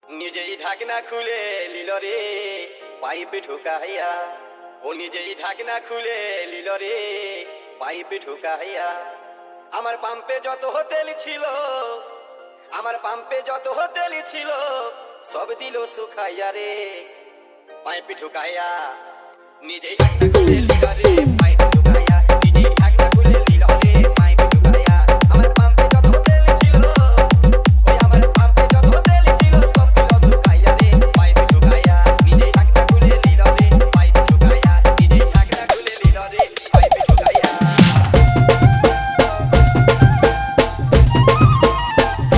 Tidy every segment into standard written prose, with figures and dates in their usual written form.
নিজেই ঢাকনা খুলে লিল রে পাইপে ঢুকাইয়া, ও নিজেই ঢাকনা খুলে লিল রে পাইপে ঢুকাইয়া। আমার পাম্পে যত তেল ছিল, আমার পাম্পে যত তেল ছিল, সব দিল শুকাইয়া রে পাইপে ঢুকাইয়া। নিজেই ঢাকনা খুলে লিল রে পাইপে ঢুকাইয়া, নিজেই ঢাকনা খুলে লিল রে পাইপে ঢুকাইয়া। আমার পাম্পে যত তেল ছিল, ওই আমার পাম্পে যত তেল ছিল, সব দিল শুকাইয়া রে পাইপে ঢুকাইয়া। নিজেই ঢাকনা খুলে লিল রে পাইপে ঢুকাইয়া, নিজেই ঢাকনা খুলে লিল রে পাইপে ঢুকাইয়া।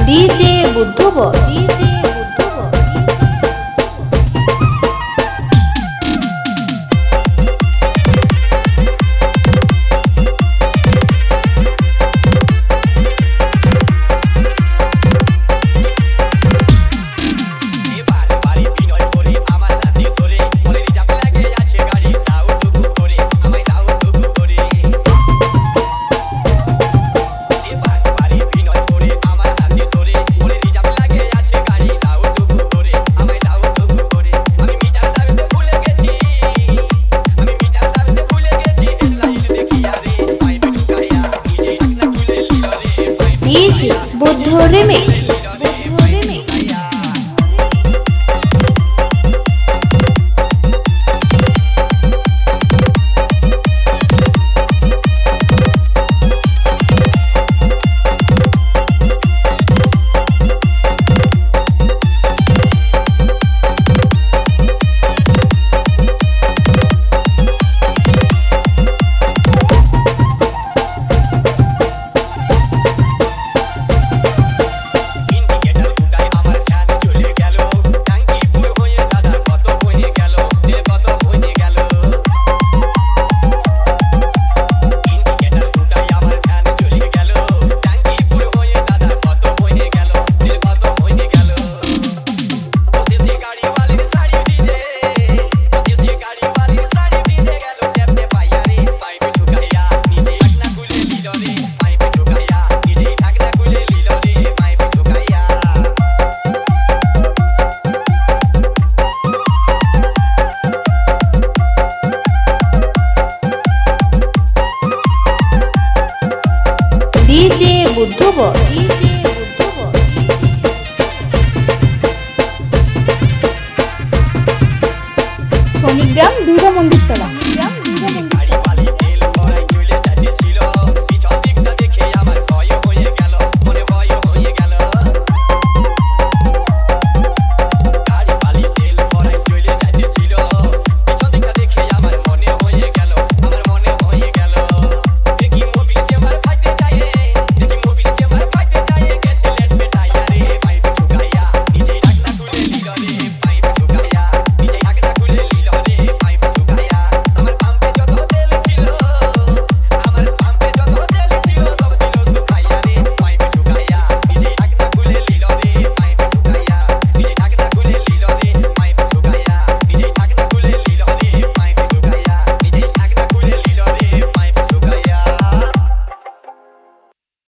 DJ Buddha boss, DJ Buddha boss. DJ Buddha remix, Buddha remix. DJ Buddha বস।